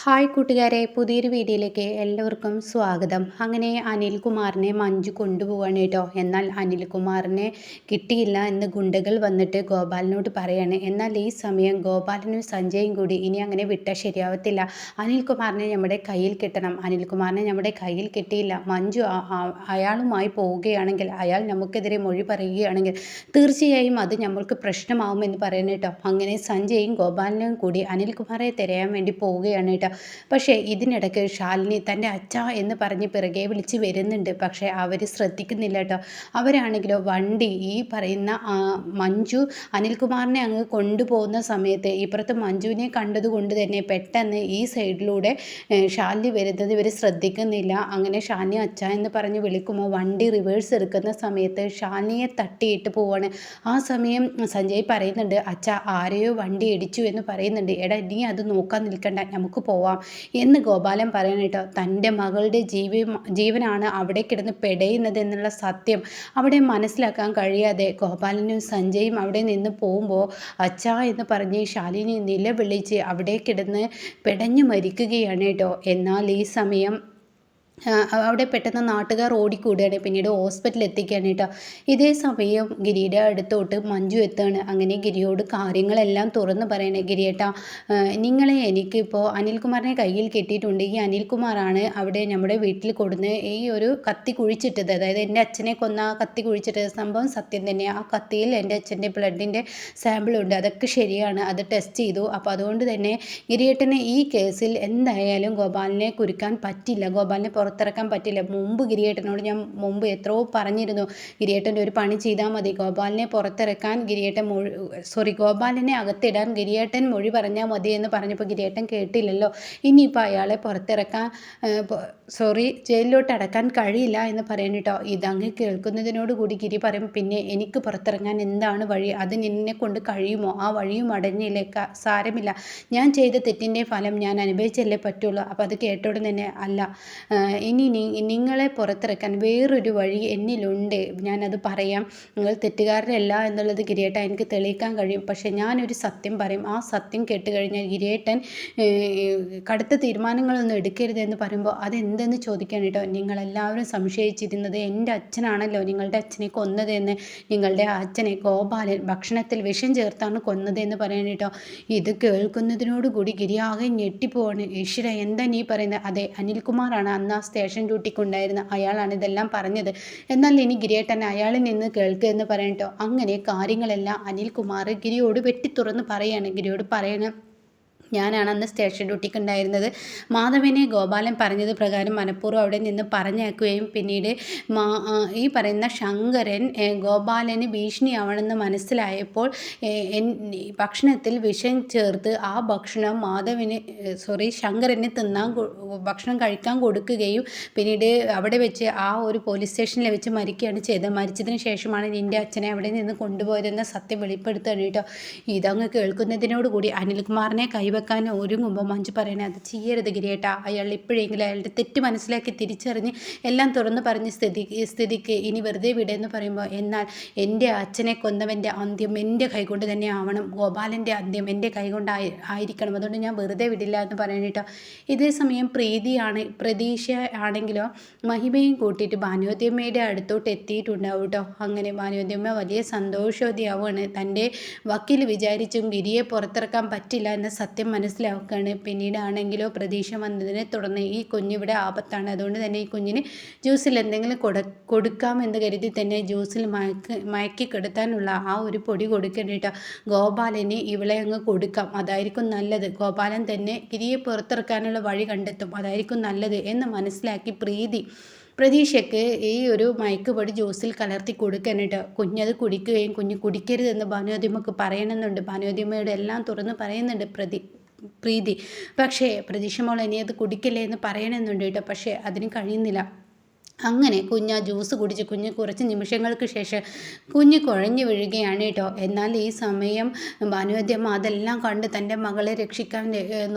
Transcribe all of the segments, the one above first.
Hi കൂട്ടുകാരെ, പുതിയൊരു വീഡിയോയിലേക്ക് എല്ലാവർക്കും സ്വാഗതം. അങ്ങനെ അനിൽകുമാറിനെ മഞ്ജു കൊണ്ടുപോവാണ് കേട്ടോ. എന്നാൽ അനിൽകുമാറിനെ കിട്ടിയില്ല എന്ന് ഗുണ്ടകൾ വന്നിട്ട് ഗോപാലിനോട് പറയാണ്. എന്നാൽ ഈ സമയം ഗോപാലനും സഞ്ജയും കൂടി ഇനി അങ്ങനെ വിട്ടാൽ ശരിയാവത്തില്ല, അനിൽകുമാറിനെ നമ്മുടെ കയ്യിൽ കിട്ടണം, അനിൽകുമാറിനെ നമ്മുടെ കയ്യിൽ കിട്ടിയില്ല, മഞ്ജു അയാളുമായി പോവുകയാണെങ്കിൽ, അയാൾ നമുക്കെതിരെ മൊഴി പറയുകയാണെങ്കിൽ തീർച്ചയായും അത് നമ്മൾക്ക് പ്രശ്നമാവുമെന്ന് പറയുന്നത് കേട്ടോ. അങ്ങനെ സഞ്ജയും ഗോപാലനും കൂടി അനിൽകുമാറെ തിരയാൻ വേണ്ടി പോവുകയാണ് കേട്ടോ. പക്ഷേ ഇതിനിടയ്ക്ക് ശാലിനി തൻ്റെ അച്ഛ എന്ന് പറഞ്ഞ് പിറകെ വിളിച്ച് വരുന്നുണ്ട്. പക്ഷേ അവർ ശ്രദ്ധിക്കുന്നില്ല കേട്ടോ. അവരാണെങ്കിലോ വണ്ടി ഈ പറയുന്ന മഞ്ജു അനിൽകുമാറിനെ അങ്ങ് കൊണ്ടുപോകുന്ന സമയത്ത് ഇപ്പുറത്ത് മഞ്ജുവിനെ കണ്ടതുകൊണ്ട് തന്നെ പെട്ടെന്ന് ഈ സൈഡിലൂടെ ശാലിനി വരുന്നത് ഇവർ ശ്രദ്ധിക്കുന്നില്ല. അങ്ങനെ ശാലിനി അച്ഛ എന്ന് പറഞ്ഞ് വിളിക്കുമ്പോൾ വണ്ടി റിവേഴ്സ് എടുക്കുന്ന സമയത്ത് ശാലിനിയെ തട്ടിയിട്ട് പോവാണ്. ആ സമയം സഞ്ജയ് പറയുന്നുണ്ട്, അച്ഛ ആരെയോ വണ്ടി ഇടിച്ചു എന്ന് പറയുന്നുണ്ട്. എടാ നീ അത് നോക്കാൻ നിൽക്കണ്ട, നമുക്ക് പോവാം എന്ന് ഗോപാലൻ പറയണം കേട്ടോ. തൻ്റെ മകളുടെ ജീവനാണ് അവിടെ കിടന്ന് പെടയുന്നത് എന്നുള്ള സത്യം അവിടെ മനസ്സിലാക്കാൻ കഴിയാതെ ഗോപാലനും സഞ്ജയും അവിടെ നിന്ന് പോകുമ്പോൾ അച്ഛ എന്ന് പറഞ്ഞ് ശാലിനി നിലവിളിച്ച് അവിടെ കിടന്ന് പെടഞ്ഞു മരിക്കുകയാണ് കേട്ടോ. എന്നാൽ ഈ സമയം അവിടെ പെട്ടെന്ന് നാട്ടുകാർ ഓടിക്കൂടുകയാണ്. പിന്നീട് ഹോസ്പിറ്റലിൽ എത്തിക്കുകയാണ് കേട്ടോ. ഇതേ സമയം ഗിരിയുടെ അടുത്തോട്ട് മഞ്ജു എത്തുകയാണ്. അങ്ങനെ ഗിരിയോട് കാര്യങ്ങളെല്ലാം തുറന്ന് പറയണേ. ഗിരിയേട്ടാ, നിങ്ങളെ എനിക്കിപ്പോൾ അനിൽകുമാറിനെ കയ്യിൽ കിട്ടിയിട്ടുണ്ട്. ഈ അനിൽകുമാറാണ് അവിടെ നമ്മുടെ വീട്ടിൽ കൊടുന്ന് ഈ ഒരു കത്തി കുഴിച്ചിട്ടത്, അതായത് എൻ്റെ അച്ഛനെ കൊന്ന ആ കത്തി കുഴിച്ചിട്ടത്. സംഭവം സത്യം തന്നെ. ആ കത്തിയിൽ എൻ്റെ അച്ഛൻ്റെ ബ്ലഡിൻ്റെ സാമ്പിളുണ്ട്, അതൊക്കെ ശരിയാണ്, അത് ടെസ്റ്റ് ചെയ്തു. അപ്പോൾ അതുകൊണ്ട് തന്നെ ഗിരിയേട്ടനെ ഈ കേസിൽ എന്തായാലും ഗോപാലിനെ കുരുക്കാൻ പറ്റില്ല, ഗോപാലിനെ പുറത്തിറക്കാൻ പറ്റില്ല. മുമ്പ് ഗിരിയേട്ടനോട് ഞാൻ എത്രയോ പറഞ്ഞിരുന്നു, ഗിരിയേട്ടൻ്റെ ഒരു പണി ചെയ്താൽ മതി, ഗോപാലിനെ പുറത്തിറക്കാൻ ഗോപാലിനെ അകത്തിടാൻ ഗിരിയേട്ടൻ മൊഴി പറഞ്ഞാൽ മതി എന്ന് പറഞ്ഞപ്പോൾ ഗിരിയേട്ടൻ കേട്ടില്ലല്ലോ. ഇനിയിപ്പോൾ അയാളെ പുറത്തിറക്കാൻ ജയിലിലോട്ട് അടക്കാൻ കഴിയില്ല എന്ന് പറയുന്നു കേട്ടോ. ഇതങ്ങ് കേൾക്കുന്നതിനോട് കൂടി ഗിരി പറയും, പിന്നെ എനിക്ക് പുറത്തിറങ്ങാൻ എന്താണ് വഴി, അത് നിന്നെ കൊണ്ട് കഴിയുമോ? ആ വഴിയും അടഞ്ഞില്ലേ, സാരമില്ല, ഞാൻ ചെയ്ത തെറ്റിൻ്റെ ഫലം ഞാൻ അനുഭവിച്ചല്ലേ പറ്റുള്ളൂ. അപ്പോൾ അത് കേട്ടോടെ തന്നെ, അല്ല ഇനി നിങ്ങളെ പുറത്തിറക്കാൻ വേറൊരു വഴി എന്നിലുണ്ട്, ഞാനത് പറയാം, നിങ്ങൾ തെറ്റുകാരനല്ല എന്നുള്ളത് ഗിരിയേട്ടൻ എനിക്ക് തെളിയിക്കാൻ കഴിയും. പക്ഷേ ഞാനൊരു സത്യം പറയും, ആ സത്യം കേട്ടുകഴിഞ്ഞാൽ ഗിരിയേട്ടൻ കടുത്ത തീരുമാനങ്ങളൊന്നും എടുക്കരുതെന്ന് പറയുമ്പോൾ അതെന്തെന്ന് ചോദിക്കാൻ കേട്ടോ. നിങ്ങളെല്ലാവരും സംശയിച്ചിരുന്നത് എൻ്റെ അച്ഛനാണല്ലോ നിങ്ങളുടെ അച്ഛനെ കൊന്നതെന്ന്, നിങ്ങളുടെ അച്ഛനെ ഗോപാലൻ ഭക്ഷണത്തിൽ വിഷം ചേർത്താണ് കൊന്നതെന്ന് പറയാൻ കേട്ടോ. ഇത് കേൾക്കുന്നതിനോടുകൂടി ഗിരി ആകെ ഞെട്ടിപ്പോവാണ്. ഈശ്വര, എന്താ നീ പറയുന്നത്? അതെ, അനിൽകുമാറാണ് അന്ന് ആ സ്റ്റേഷൻ ഡ്യൂട്ടിക്കുണ്ടായിരുന്ന, അയാളാണ് ഇതെല്ലാം പറഞ്ഞത്. എന്നാൽ ഇനി ഗിരിയേട്ടൻ അയാളിൽ നിന്ന് കേൾക്കുക എന്ന് പറയട്ടോ. അങ്ങനെ കാര്യങ്ങളെല്ലാം അനിൽകുമാർ ഗിരിയോട് വെട്ടിത്തുറന്ന് പറയാണ്. ഗിരിയോട് പറയണം, ഞാനാണ് അന്ന് സ്റ്റേഷൻ ഡ്യൂട്ടിക്ക് ഉണ്ടായിരുന്നത്. മാധവനെ ഗോപാലൻ പറഞ്ഞത് പ്രകാരം മനഃപൂർവ്വം അവിടെ നിന്ന് പറഞ്ഞയക്കുകയും പിന്നീട് ഈ പറയുന്ന ശങ്കരൻ ഗോപാലന് ഭീഷണിയാവണമെന്ന് മനസ്സിലായപ്പോൾ ഭക്ഷണത്തിൽ വിഷം ചേർത്ത് ആ ഭക്ഷണം ശങ്കരന് ഭക്ഷണം കഴിക്കാൻ കൊടുക്കുകയും പിന്നീട് അവിടെ വെച്ച് ആ ഒരു പോലീസ് സ്റ്റേഷനിൽ വെച്ച് മരിക്കുകയാണ് ചെയ്തത്. മരിച്ചതിന് ശേഷമാണ് നിൻ്റെ അച്ഛനെ അവിടെ നിന്ന് കൊണ്ടുപോയതെന്ന സത്യം വെളിപ്പെടുത്തുകയാണ് കേട്ടോ. ഇതങ്ങ് കേൾക്കുന്നതിനോടുകൂടി അനിൽകുമാറിനെ കൈവെക്കാൻ ഒരുങ്ങുമ്പോൾ മഞ്ജു പറയണേ, അത് ചെയ്യരുത് ഗിരിയേട്ടാ, അയാൾ ഇപ്പോഴെങ്കിലും അയാളുടെ തെറ്റ് മനസ്സിലാക്കി തിരിച്ചറിഞ്ഞ് എല്ലാം തുറന്നു പറഞ്ഞ സ്ഥിതിക്ക് ഇനി വെറുതെ വിടെന്ന് പറയുമ്പോൾ, എന്നാൽ എൻ്റെ അച്ഛനെ കൊന്നവൻ്റെ അന്ത്യം എൻ്റെ കൈകൊണ്ട് തന്നെ ആവണം, ഗോപാലൻ്റെ അന്ത്യം എൻ്റെ കൈകൊണ്ട് ആയിരിക്കണം, അതുകൊണ്ട് ഞാൻ വെറുതെ വിടില്ല എന്ന് പറയാൻ കേട്ടോ. ഇതേ സമയം പ്രതീക്ഷ ആണെങ്കിലോ മഹിമയും കൂട്ടിയിട്ട് ഭാനുവതിയമ്മയുടെ അടുത്തോട്ട് എത്തിയിട്ടുണ്ടാവും കേട്ടോ. അങ്ങനെ ഭാനുവതിയമ്മ വലിയ സന്തോഷവതിയാവുകയാണ്. തൻ്റെ വക്കീൽ വിചാരിച്ചും ഗിരിയെ പുറത്തിറക്കാൻ പറ്റില്ല എന്ന സത്യം മനസ്സിലാക്കുകയാണ്. പിന്നീടാണെങ്കിലോ പ്രതീക്ഷ വന്നതിനെ തുടർന്ന് ഈ കുഞ്ഞിവിടെ ആപത്താണ്, അതുകൊണ്ട് തന്നെ ഈ കുഞ്ഞിന് ജ്യൂസിൽ എന്തെങ്കിലും കൊടുക്കാമെന്ന് കരുതി തന്നെ ജ്യൂസിൽ മയക്കി കെടുത്താനുള്ള ആ ഒരു പൊടി കൊടുക്കേണ്ടിട്ട് ഗോപാലന് ഇവളെ അങ്ങ് കൊടുക്കാം, അതായിരിക്കും നല്ലത്, ഗോപാലൻ തന്നെ ഗിരിയെ പുറത്തിറക്കാനുള്ള വഴി കണ്ടെത്തും, അതായിരിക്കും നല്ലത് എന്ന് മനസ്സിലാക്കി പ്രതീക്ഷയ്ക്ക് ഈ ഒരു മയക്കുപൊടി ജ്യൂസിൽ കലർത്തി കൊടുക്കാനായിട്ട് കുഞ്ഞത് കുടിക്കുകയും കുഞ്ഞ് കുടിക്കരുതെന്ന് ഭാനുവതിയമ്മക്ക് പറയണമെന്നുണ്ട്. ഭാനുവതിയമ്മയോട് എല്ലാം തുറന്ന് പറയുന്നുണ്ട് പ്രീതി. പക്ഷേ പ്രതീക്ഷ മോൾ ഇനി അത് കുടിക്കല്ലേ എന്ന് പറയണമെന്നുണ്ട് കേട്ടോ. പക്ഷേ അതിന് കഴിയുന്നില്ല. അങ്ങനെ കുഞ്ഞ് ആ ജ്യൂസ് കുടിച്ച് കുഞ്ഞ് കുറച്ച് നിമിഷങ്ങൾക്ക് ശേഷം കുഞ്ഞ് കുഴഞ്ഞു വീഴുകയാണ് കേട്ടോ. എന്നാൽ ഈ സമയം ഭാനുവതിയമ്മ അതെല്ലാം കണ്ട് തൻ്റെ മകളെ രക്ഷിക്കാൻ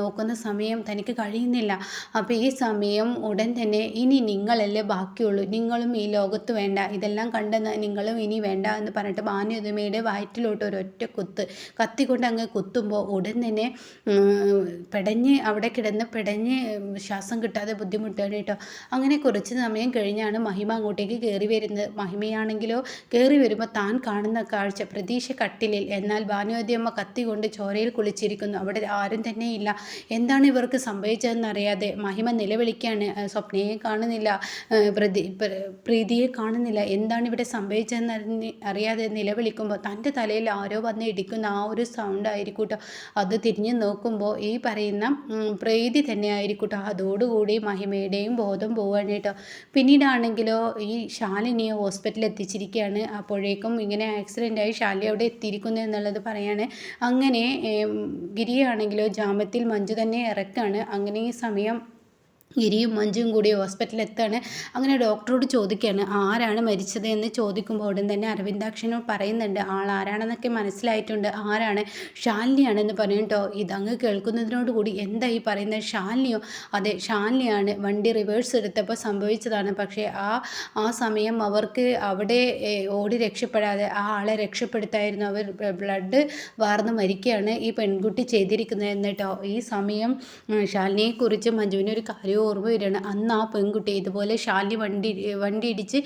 നോക്കുന്ന സമയം തനിക്ക് കഴിയുന്നില്ല. അപ്പോൾ ഈ സമയം ഉടൻ തന്നെ ഇനി നിങ്ങളല്ലേ ബാക്കിയുള്ളൂ, നിങ്ങളും ഈ ലോകത്ത് വേണ്ട, ഇതെല്ലാം കണ്ട് നിങ്ങളും ഇനി വേണ്ട എന്ന് പറഞ്ഞിട്ട് ഭാനുവതിയമ്മയുടെ വയറ്റിലോട്ട് ഒരൊറ്റ കുത്ത് കത്തിക്കൊണ്ട് അങ്ങ് കുത്തുമ്പോൾ ഉടൻ തന്നെ പെടഞ്ഞ് അവിടെ കിടന്ന് പെടഞ്ഞ് ശ്വാസം കിട്ടാതെ ബുദ്ധിമുട്ടാണ് കേട്ടോ. അങ്ങനെ കുറച്ച് സമയം കഴിഞ്ഞാണ് മഹിമ അങ്ങോട്ടേക്ക് കയറി വരുന്നത്. മഹിമയാണെങ്കിലോ കയറി വരുമ്പോൾ താൻ കാണുന്ന കാഴ്ച പ്രതീക്ഷ കട്ടിലിൽ, എന്നാൽ ഭാനുവതിയമ്മ കത്തി കൊണ്ട് ചോരയിൽ കുളിച്ചിരിക്കുന്നു. അവിടെ ആരും തന്നെ ഇല്ല. എന്താണ് ഇവർക്ക് സംഭവിച്ചതെന്നറിയാതെ മഹിമ നിലവിളിക്കാണ്. സ്വപ്നയെ കാണുന്നില്ല, പ്രീതിയെ കാണുന്നില്ല, എന്താണ് ഇവിടെ സംഭവിച്ചതെന്ന് അറിയാതെ നിലവിളിക്കുമ്പോൾ തൻ്റെ തലയിൽ ആരോ വന്ന് ഇടിക്കുന്ന ആ ഒരു സൗണ്ട് ആയിരിക്കും കേട്ടോ. അത് തിരിഞ്ഞ് നോക്കുമ്പോൾ ഈ പറയുന്ന പ്രീതി തന്നെ ആയിരിക്കും കേട്ടോ. അതോടുകൂടി മഹിമയുടെയും ബോധം പോവുകയാണ് കേട്ടോ. പിന്നീടാണെങ്കിലോ ഈ ശാലിനിയെ ഹോസ്പിറ്റലിൽ എത്തിച്ചിരിക്കുകയാണ്. അപ്പോഴേക്കും ഇങ്ങനെ ആക്സിഡൻ്റായി ശാലിനി അവിടെ എത്തിയിരിക്കുന്നു എന്നുള്ളത് പറയാണ്. അങ്ങനെ ഗിരിയാണെങ്കിലോ ജാമ്യത്തിൽ മഞ്ജു തന്നെ ഇറക്കാണ്. അങ്ങനെ ഈ സമയം ഗിരിയും മഞ്ജുവും കൂടി ഹോസ്പിറ്റലിൽ എത്താണ്. അങ്ങനെ ഡോക്ടറോട് ചോദിക്കുകയാണ് ആരാണ് മരിച്ചത് എന്ന് ചോദിക്കുമ്പോൾ ഉടൻ തന്നെ അരവിന്ദാക്ഷനോട് പറയുന്നുണ്ട് ആളാരാണെന്നൊക്കെ മനസ്സിലായിട്ടുണ്ട്. ആരാണ്? ശാലിനിയാണെന്ന് പറയും കേട്ടോ. ഇതങ്ങ് കേൾക്കുന്നതിനോട് കൂടി എന്താ ഈ പറയുന്നത്? ശാലിനിയോ? അതെ, ശാലിനിയാണ്. വണ്ടി റിവേഴ്സ് എടുത്തപ്പോൾ സംഭവിച്ചതാണ്. പക്ഷേ ആ സമയം അവർക്ക് അവിടെ ഓടി രക്ഷപ്പെടാതെ ആ ആളെ രക്ഷപ്പെടുത്തായിരുന്നു. അവർ ബ്ലഡ് വാർന്ന് മരിക്കുകയാണ് ഈ പെൺകുട്ടി ചെയ്തിരിക്കുന്നത് എന്നിട്ടോ. ഈ സമയം ശാലിനിയെക്കുറിച്ച് മഞ്ജുവിനൊരു കാര്യം ഓർമ്മ വരികയാണ്. അന്ന് ആ പെൺകുട്ടി ഇതുപോലെ ശാലിനി വണ്ടി ഇടിച്ച്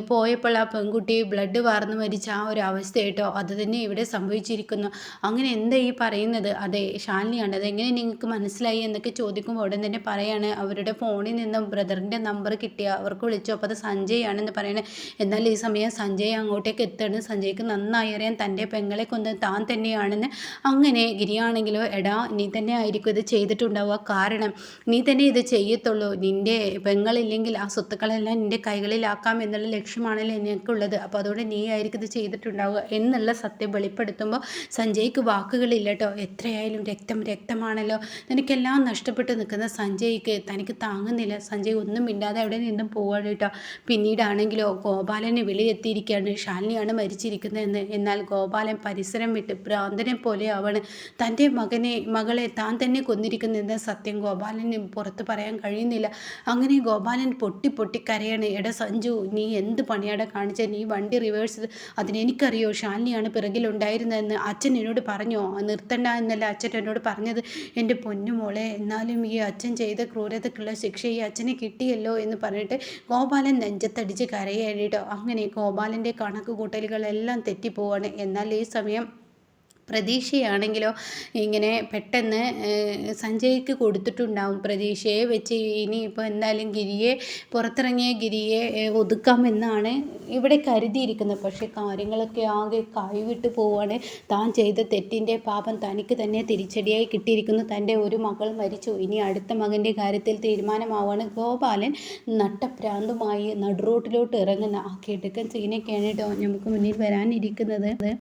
പോയപ്പോൾ ആ പെൺകുട്ടി ബ്ലഡ് വാർന്ന് മരിച്ച ആ ഒരു അവസ്ഥ കേട്ടോ. അത് തന്നെ ഇവിടെ സംഭവിച്ചിരിക്കുന്നു. അങ്ങനെ എന്താ ഈ പറയുന്നത്? അതെ, ശാലിനിയാണ്. അതെങ്ങനെ നിങ്ങൾക്ക് മനസ്സിലായി എന്നൊക്കെ ചോദിക്കുമ്പോൾ ഉടൻ തന്നെ പറയാണ് അവരുടെ ഫോണിൽ നിന്നും ബ്രദറിൻ്റെ നമ്പർ കിട്ടിയ അവർക്ക് വിളിച്ചു. അപ്പോൾ അത് സഞ്ജയ് ആണെന്ന് പറയണേ. എന്നാൽ ഈ സമയം സഞ്ജയ് അങ്ങോട്ടേക്ക് എത്താണ്. സഞ്ജയ്ക്ക് നന്നായി അറിയാൻ തൻ്റെ പെങ്ങളെ കൊന്ന് താൻ തന്നെയാണെന്ന്. അങ്ങനെ ഗിരിയാണെങ്കിലോ എടാ നീ തന്നെ ആയിരിക്കും ഇത് ചെയ്തിട്ടുണ്ടാവുക, കാരണം നീ തന്നെ ഇത് ചെയ്യത്തുള്ളൂ, നിൻ്റെ പെങ്ങളില്ലെങ്കിൽ ആ സ്വത്തുക്കളെല്ലാം നിൻ്റെ കൈകളിലാക്കാം എന്നുള്ള ലക്ഷ്യമാണല്ലോ എനിക്കുള്ളത്, അപ്പോൾ അതുകൊണ്ട് നീ ആയിരിക്കും ഇത് ചെയ്തിട്ടുണ്ടാവുക എന്നുള്ള സത്യം വെളിപ്പെടുത്തുമ്പോൾ സഞ്ജയ്ക്ക് വാക്കുകളില്ല കേട്ടോ. എത്രയായാലും രക്തമാണല്ലോ. തനിക്കെല്ലാം നഷ്ടപ്പെട്ട് നിൽക്കുന്ന സഞ്ജയ്ക്ക് തനിക്ക് താങ്ങുന്നില്ല. സഞ്ജയ് ഒന്നും മിണ്ടാതെ അവിടെ നിന്നും പോവാണ് കേട്ടോ. പിന്നീടാണെങ്കിലോ ഗോപാലനെ വിളിയെത്തിയിരിക്കുകയാണ് ശാലിനിയാണ് മരിച്ചിരിക്കുന്നതെന്ന്. എന്നാൽ ഗോപാലൻ പരിസരം വിട്ട് ഭ്രാന്തനെ പോലെ ആവാണ്. തൻ്റെ മകളെ താൻ തന്നെ കൊന്നിരിക്കുന്നതെന്ന സത്യം ഗോപാലന് പുറത്ത് പറയാൻ കഴിയുന്നില്ല. അങ്ങനെ ഗോപാലൻ പൊട്ടി കരയാണ്. എടാ സഞ്ജു, നീ എന്ത് പണിയാടെ കാണിച്ചത്? നീ വണ്ടി റിവേഴ്സ് അതിനെനിക്കറിയോ, ശാലിനിയാണ് പിറകിലുണ്ടായിരുന്നതെന്ന് അച്ഛൻ എന്നോട് പറഞ്ഞോ? നിർത്തണ്ട എന്നല്ല അച്ഛൻ എന്നോട് പറഞ്ഞത്. എൻ്റെ പൊന്നുമോളെ, എന്നാലും ഈ അച്ഛൻ ചെയ്ത ക്രൂരതയ്ക്കുള്ള ശിക്ഷ ഈ അച്ഛന് കിട്ടിയല്ലോ എന്ന് പറഞ്ഞിട്ട് ഗോപാലൻ നെഞ്ചത്തടിച്ച് കരയാണ് കേട്ടോ. അങ്ങനെ ഗോപാലൻ്റെ കണക്ക് കൂട്ടലുകളെല്ലാം തെറ്റിപ്പോവാണ്. എന്നാൽ ഈ സമയം പ്രതീക്ഷയാണെങ്കിലോ ഇങ്ങനെ പെട്ടെന്ന് സഞ്ജയ്ക്ക് കൊടുത്തിട്ടുണ്ടാവും. പ്രതീക്ഷയെ വെച്ച് ഇനിയിപ്പോൾ എന്തായാലും പുറത്തിറങ്ങിയ ഗിരിയെ ഒതുക്കാമെന്നാണ് ഇവിടെ കരുതിയിരിക്കുന്നത്. പക്ഷേ കാര്യങ്ങളൊക്കെ ആകെ കൈവിട്ട് പോവാണ്. താൻ ചെയ്ത തെറ്റിൻ്റെ പാപം തനിക്ക് തന്നെ തിരിച്ചടിയായി കിട്ടിയിരിക്കുന്നു. തൻ്റെ ഒരു മകൾ മരിച്ചു, ഇനി അടുത്ത മകൻ്റെ കാര്യത്തിൽ തീരുമാനമാവാണ്. ഗോപാലൻ നട്ടപ്രാന്തുമായി നടുറോട്ടിലോട്ട് ഇറങ്ങുന്ന ആ കിടക്കൻ സീനൊക്കെയാണ് കേട്ടോ നമുക്ക് മുന്നിൽ വരാനിരിക്കുന്നത്.